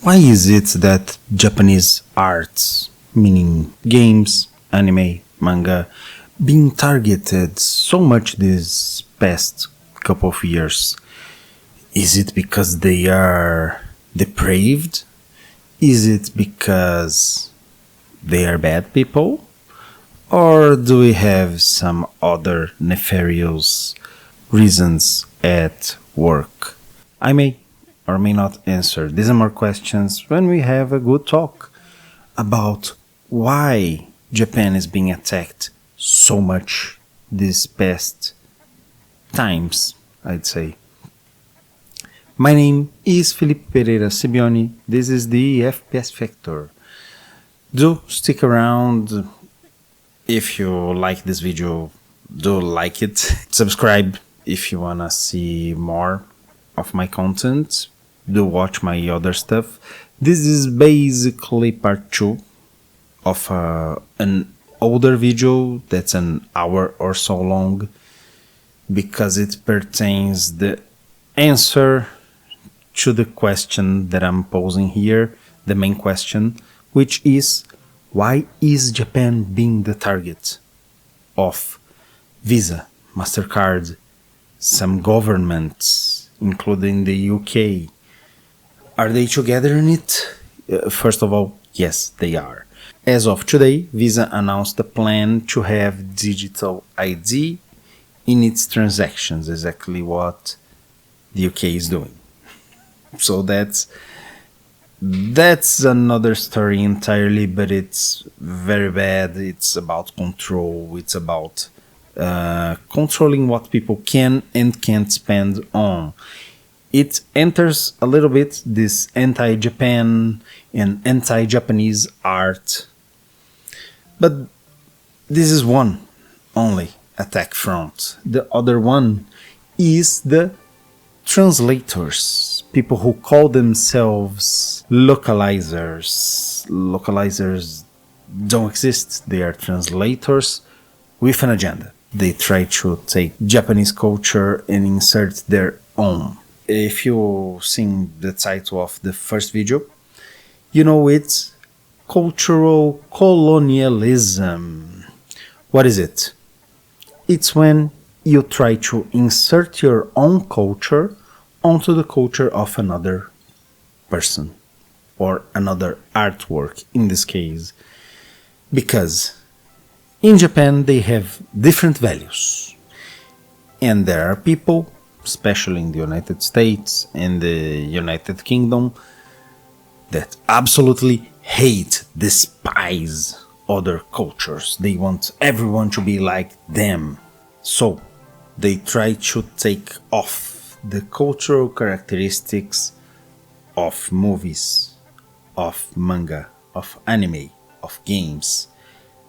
Why is it that Japanese arts, meaning games, anime, manga, being targeted so much this past couple of years? Is it because they are depraved? Is it because they are bad people? Or do we have some other nefarious reasons at work? I may or may not answer these and more questions when we have a good talk about why Japan is being attacked so much these past times, I'd say. My name is Felipe Pereira Sibioni. This is the FPS Factor. Do stick around. If you like this video, do like it. Subscribe if you wanna see more of my content. Do watch my other stuff. This is basically part 2 of an older video that's an hour or so long, because it pertains the answer to the question that I'm posing here, the main question, which is, why is Japan being the target of Visa, MasterCard, some governments, including the UK? Are they together in it? First of all, yes, they are. As of today, Visa announced a plan to have digital ID in its transactions, exactly what the UK is doing. So that's another story entirely, but it's very bad. It's about control. It's about controlling what people can and can't spend on. It enters a little bit this anti-Japan and anti-Japanese art. But this is one only attack front. The other one is the translators, people who call themselves localizers. Localizers don't exist. They are translators with an agenda. They try to take Japanese culture and insert their own. If you've seen the title of the first video, you know it's cultural colonialism. What is it? It's when you try to insert your own culture onto the culture of another person or another artwork in this case. Because in Japan they have different values, and there are people, especially in the United States and the United Kingdom, that absolutely hate, despise other cultures. They want everyone to be like them. So they try to take off the cultural characteristics of movies, of manga, of anime, of games.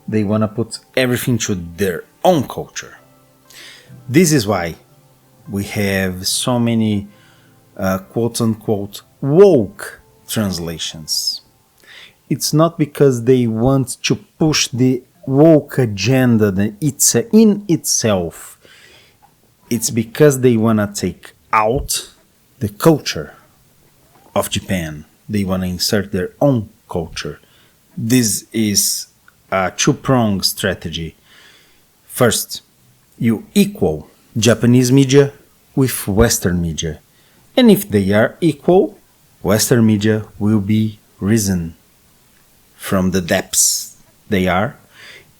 They want to put everything to their own culture. This is why we have so many quote-unquote woke translations. It's not because they want to push the woke agenda in itself. It's because they want to take out the culture of Japan. They want to insert their own culture. This is a two-pronged strategy. First, you equal Japanese media with Western media. And if they are equal, Western media will be risen from the depths they are,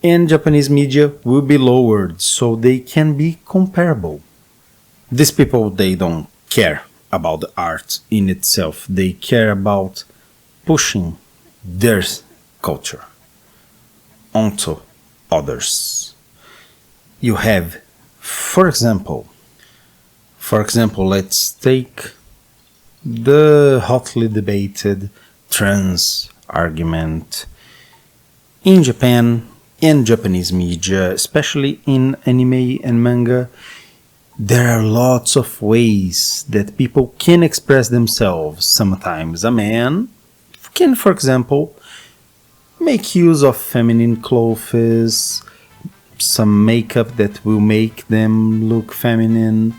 and Japanese media will be lowered so they can be comparable. These people, they don't care about the art in itself. They care about pushing their culture onto others. You have, for example, let's take the hotly debated trans argument. In Japan and Japanese media, especially in anime and manga, there are lots of ways that people can express themselves. Sometimes a man can, for example, make use of feminine clothes, some makeup that will make them look feminine,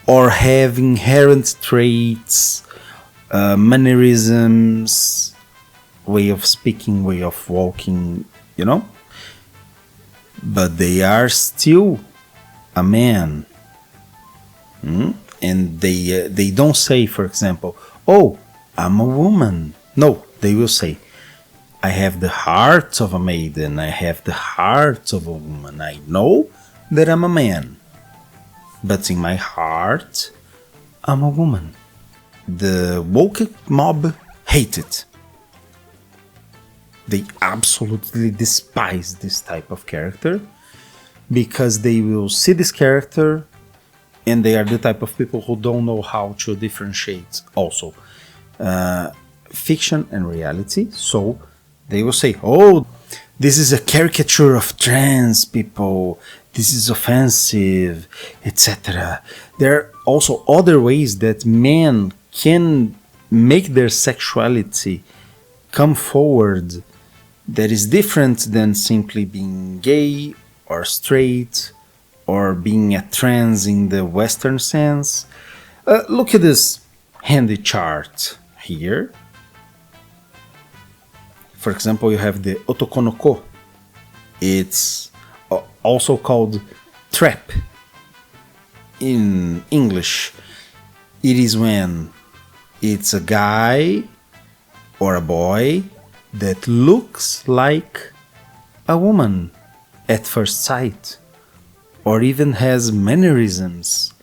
or have inherent traits mannerisms, way of speaking, way of walking, you know? But they are still a man. And they don't say, for example, oh, I'm a woman. No, they will say, I have the heart of a maiden. I have the heart of a woman. I know that I'm a man, but in my heart, I'm a woman. The woke mob hate it. They absolutely despise this type of character because they will see this character and they are the type of people who don't know how to differentiate also fiction and reality. So they will say, oh, this is a caricature of trans people, this is offensive, etc. There are also other ways that men can make their sexuality come forward that is different than simply being gay or straight or being a trans in the Western sense. Look at this handy chart here. For example, you have the otokonoko. It's also called trap in English. It is when it's a guy or a boy that looks like a woman at first sight, or even has mannerisms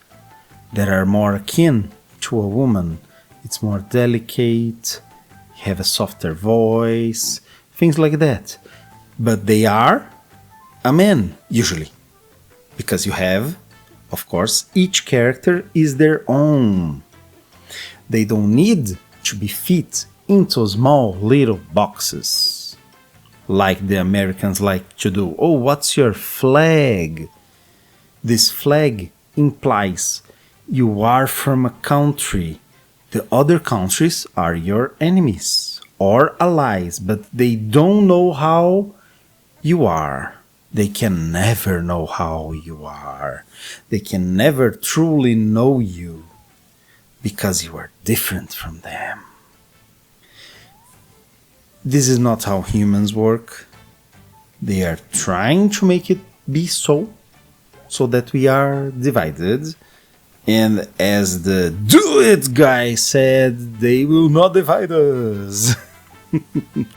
that are more akin to a woman. It's more delicate, have a softer voice, things like that. But they are a man, usually. Because you have, of course, each character is their own. They don't need to be fit into small little boxes like the Americans like to do. Oh, what's your flag? This flag implies you are from a country. The other countries are your enemies or allies, but they don't know how you are. They can never know how you are. They can never truly know you because you are different from them. This is not how humans work. They are trying to make it be so that we are divided. And as the Do It guy said, they will not divide us.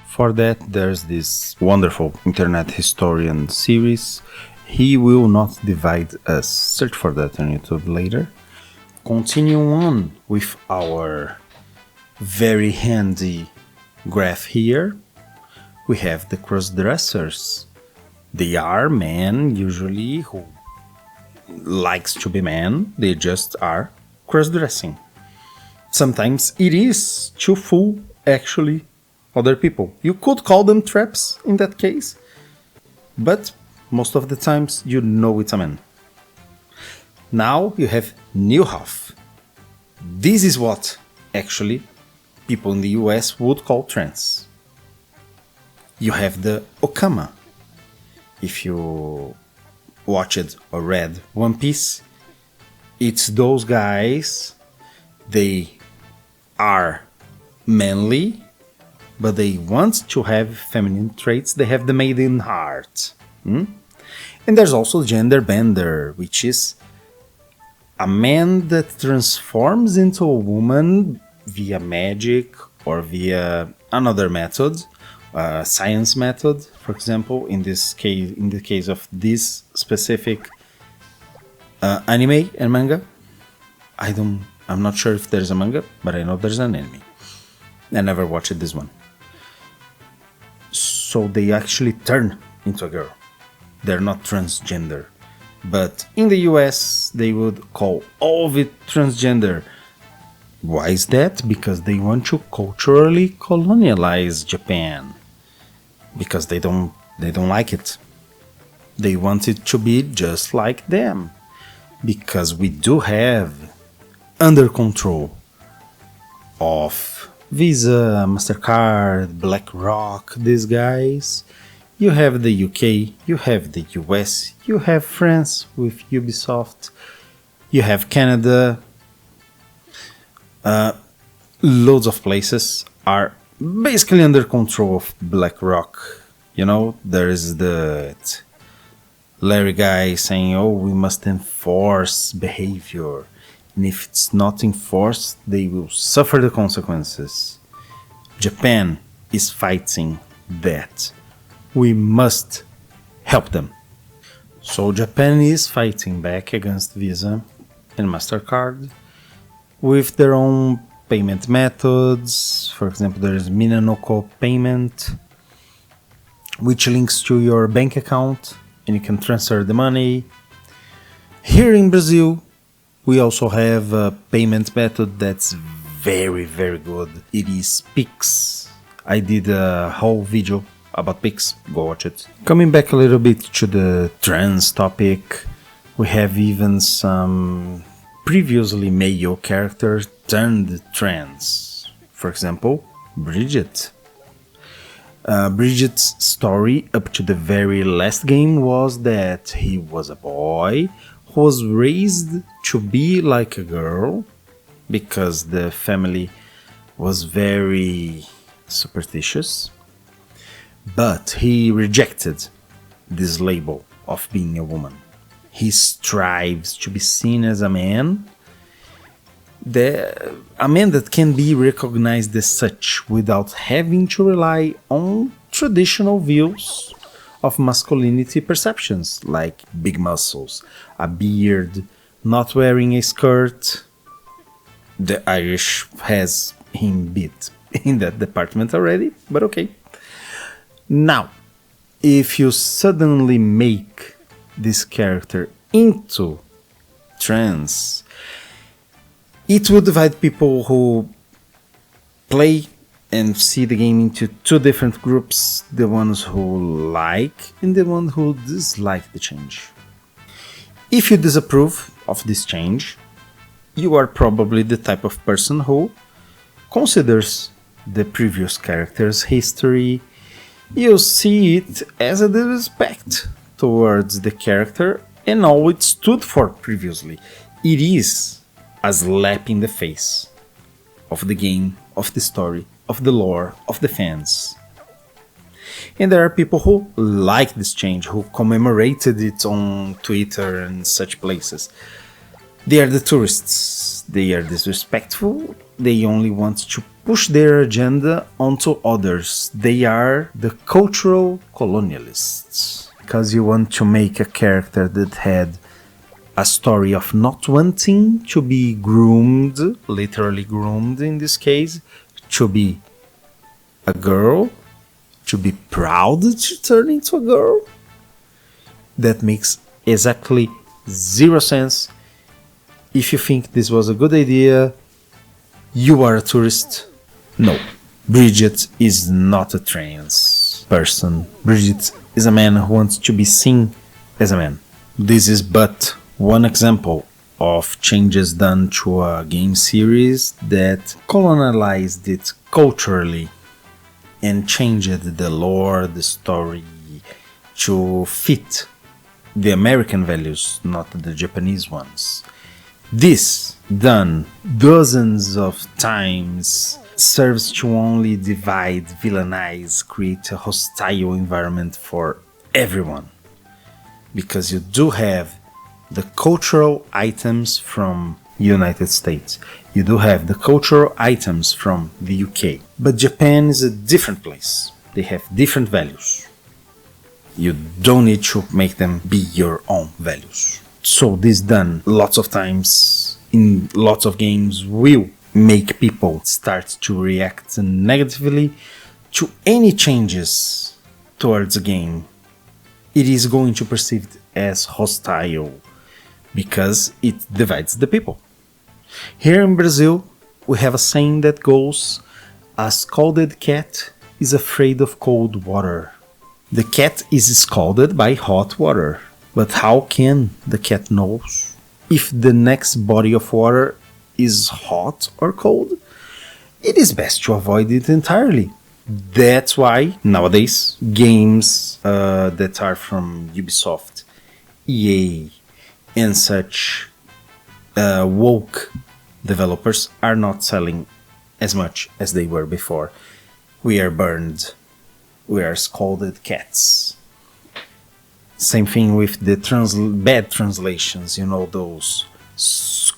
For that, there's this wonderful internet historian series, He Will Not Divide Us. Search for that on YouTube later. Continue on with our very handy graph here. We have the cross-dressers. They are men usually who likes to be man. They just are cross-dressing. Sometimes it is to fool actually other people. You could call them traps in that case, but most of the times you know it's a man. Now you have Newhoff. This is what actually people in the US would call trans. You have the Okama. If you watched or read One Piece, it's those guys, they are manly, but they want to have feminine traits. They have the maiden heart. And there's also gender bender, which is a man that transforms into a woman via magic or via another method, science method. For example, in this case, in the case of this specific anime and manga, I'm not sure if there's a manga, but I know there's an anime. I never watched this one. So they actually turn into a girl. They're not transgender. But in the US, they would call all of it transgender. Why is that? Because they want to culturally colonialize Japan. Because they don't like it. They want it to be just like them. Because we do have under control of Visa, MasterCard, BlackRock, these guys. You have the UK, you have the US, you have France with Ubisoft, you have Canada. Loads of places are basically under control of BlackRock. You know, there is the Larry guy saying, oh, we must enforce behavior. And if it's not enforced, they will suffer the consequences. Japan is fighting that. We must help them. So Japan is fighting back against Visa and MasterCard with their own payment methods. For example, there is Minanoko payment, which links to your bank account and you can transfer the money. Here in Brazil, we also have a payment method that's very, very good. It is Pix. I did a whole video about Pix, go watch it. Coming back a little bit to the trans topic, we have even some previously male characters turned trans. For example, Bridget. Bridget's story up to the very last game was that he was a boy who was raised to be like a girl because the family was very superstitious, but he rejected this label of being a woman. He strives to be seen as a man, a man that can be recognized as such without having to rely on traditional views of masculinity perceptions like big muscles, a beard, not wearing a skirt. The Irish has him beat in that department already, but okay. Now, if you suddenly make this character into trans, it would divide people who play and see the game into two different groups, the ones who like and the ones who dislike the change. If you disapprove of this change, you are probably the type of person who considers the previous character's history. You see it as a disrespect towards the character and all it stood for previously. It is a slap in the face of the game, of the story, of the lore, of the fans. And there are people who like this change, who commemorated it on Twitter and such places. They are the tourists, they are disrespectful, they only want to push their agenda onto others. They are the cultural colonialists. Because you want to make a character that had a story of not wanting to be groomed, literally groomed in this case, to be a girl, to be proud to turn into a girl. That makes exactly zero sense. If you think this was a good idea, you are a tourist. No, Bridget is not a trans person. Bridget is a man who wants to be seen as a man. This is but one example of changes done to a game series that colonialized it culturally and changed the lore, the story to fit the American values, not the Japanese ones. This, done dozens of times, serves to only divide, villainize, create a hostile environment for everyone. Because you do have the cultural items from United States. You do have the cultural items from the UK. But Japan is a different place. They have different values. You don't need to make them be your own values. So this done lots of times in lots of games will make people start to react negatively to any changes towards a game. It is going to perceive it as hostile because it divides the people. Here in Brazil, we have a saying that goes, "A scalded cat is afraid of cold water." The cat is scalded by hot water. But how can the cat know if the next body of water is hot or cold? It is best to avoid it entirely. That's why nowadays games that are from Ubisoft, EA, and such woke developers are not selling as much as they were before. We are burned. We are scalded cats. Same thing with the bad translations, you know, those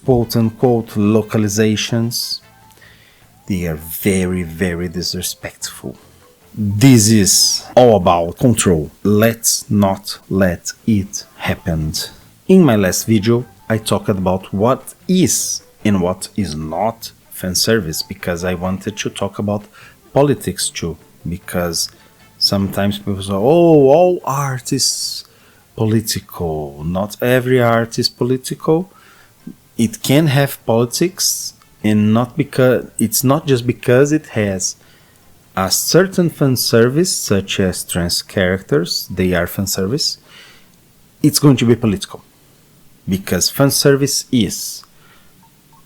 quote-unquote localizations. They are very, very disrespectful. This is all about control. Let's not let it happen. In my last video, I talked about what is and what is not fanservice, because I wanted to talk about politics too, because sometimes people say, oh, all art is political. Not every art is political. It can have politics, and it's not just because it has a certain fanservice, such as trans characters, they are fanservice, it's going to be political. Because fanservice is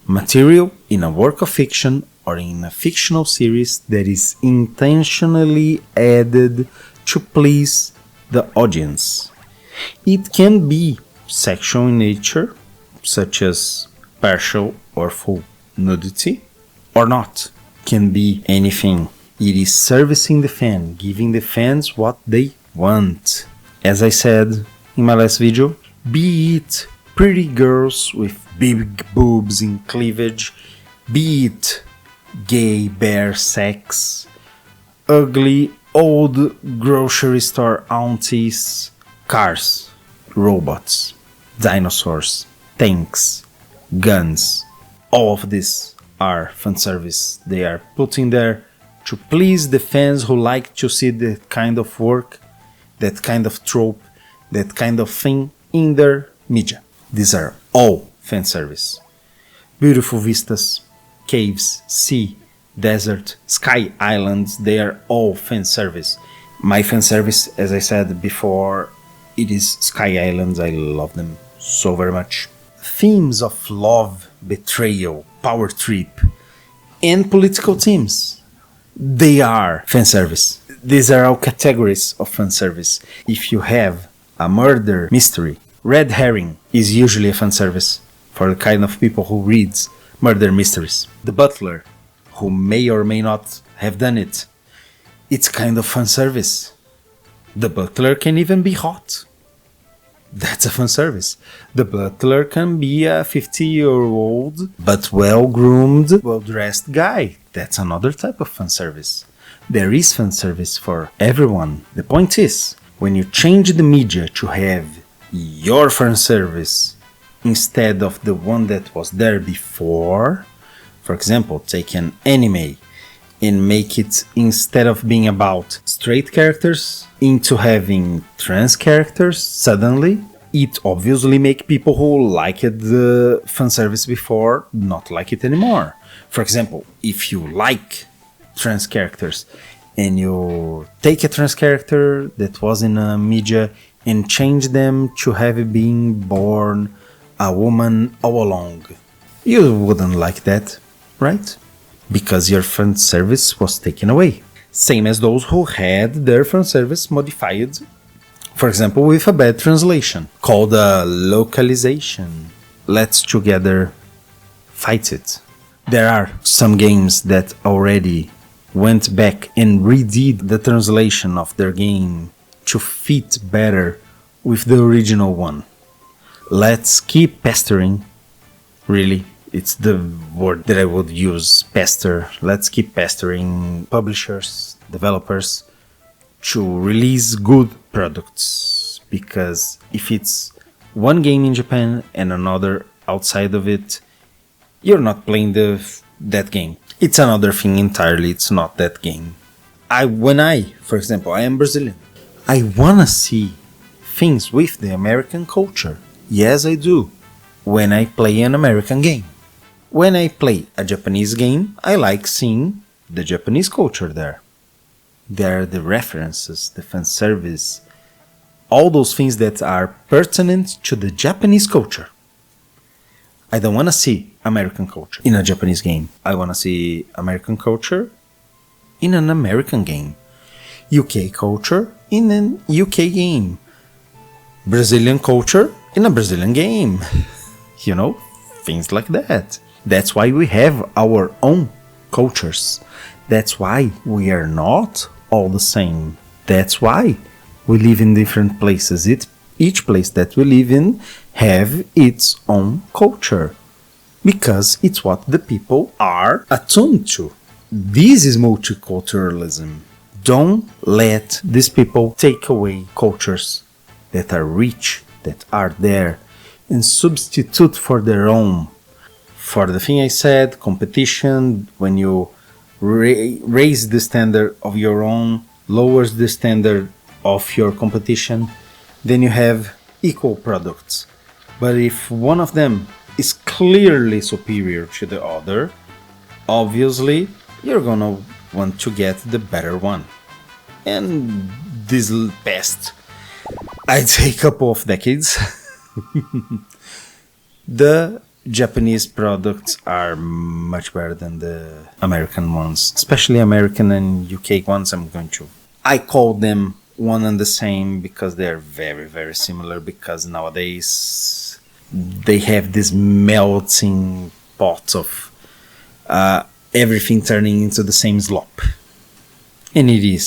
material in a work of fiction or in a fictional series that is intentionally added to please the audience. It can be sexual in nature, such as partial or full nudity, or not. Can be anything. It is servicing the fan, giving the fans what they want. As I said in my last video, be it pretty girls with big boobs and cleavage, be it gay bear sex, ugly old grocery store aunties, cars, robots, dinosaurs, tanks, guns. All of these are fanservice. They are put in there to please the fans who like to see that kind of work, that kind of trope, that kind of thing in their media. These are all fanservice. Beautiful vistas, caves, sea, desert, sky islands, they are all fanservice. My fanservice, as I said before, it is sky islands. I love them so very much. Themes of love, betrayal, power trip, and political themes, they are fanservice. These are all categories of fanservice. If you have a murder mystery, red herring is usually a fanservice for the kind of people who reads murder mysteries. The butler, who may or may not have done it, it's kind of fanservice. The butler can even be hot. That's a fanservice. The butler can be a 50-year-old but well-groomed, well-dressed guy. That's another type of fanservice. There is fanservice for everyone. The point is, when you change the media to have your fanservice instead of the one that was there before, for example, take an anime and make it, instead of being about straight characters, into having trans characters suddenly, it obviously make people who liked the fanservice before not like it anymore. For example, if you like trans characters and you take a trans character that was in a media and change them to have been born a woman all along, you wouldn't like that, right? Because your fanservice was taken away. Same as those who had their fanservice modified, for example, with a bad translation, called a localization. Let's together fight it. There are some games that already went back and redid the translation of their game to fit better with the original one. Let's keep pestering, really. It's the word that I would use, pester. Let's keep pestering publishers, developers to release good products. Because if it's one game in Japan and another outside of it, you're not playing that game. It's another thing entirely, it's not that game. For example, I am Brazilian. I wanna see things with the American culture. Yes, I do. When I play an American game. When I play a Japanese game, I like seeing the Japanese culture there. There are the references, the fanservice, all those things that are pertinent to the Japanese culture. I don't want to see American culture in a Japanese game. I want to see American culture in an American game. UK culture in an UK game. Brazilian culture in a Brazilian game. You know, things like that. That's why we have our own cultures. That's why we are not all the same. That's why we live in different places. Each place that we live in have its own culture, because it's what the people are attuned to. This is multiculturalism. Don't let these people take away cultures that are rich, that are there, and substitute for their own. For the thing I said, competition, when you raise the standard of your own, lowers the standard of your competition, then you have equal products. But if one of them is clearly superior to the other, obviously you're gonna want to get the better one. And this past, I'd say, couple of decades, the Japanese products are much better than the American ones, especially American and UK ones. I call them one and the same because they're very, very similar, because nowadays they have this melting pot of everything turning into the same slop. And it is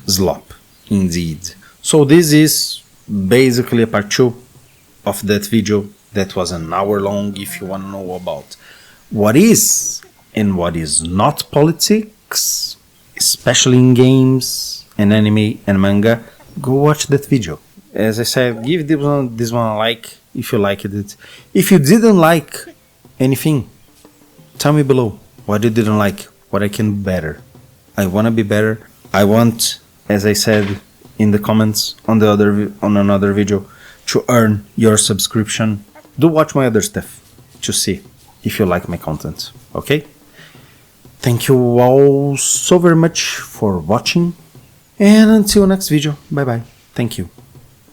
slop, indeed. So this is basically a part 2 of that video. That was an hour long. If you want to know about what is and what is not politics, especially in games and anime and manga, go watch that video. As I said, give this one a like if you liked it. If you didn't like anything, tell me below what you didn't like, what I can do better. I want to be better. I want, as I said in the comments on another video, to earn your subscription. Do watch my other stuff to see if you like my content, okay? Thank you all so very much for watching, and until next video, bye bye. Thank you.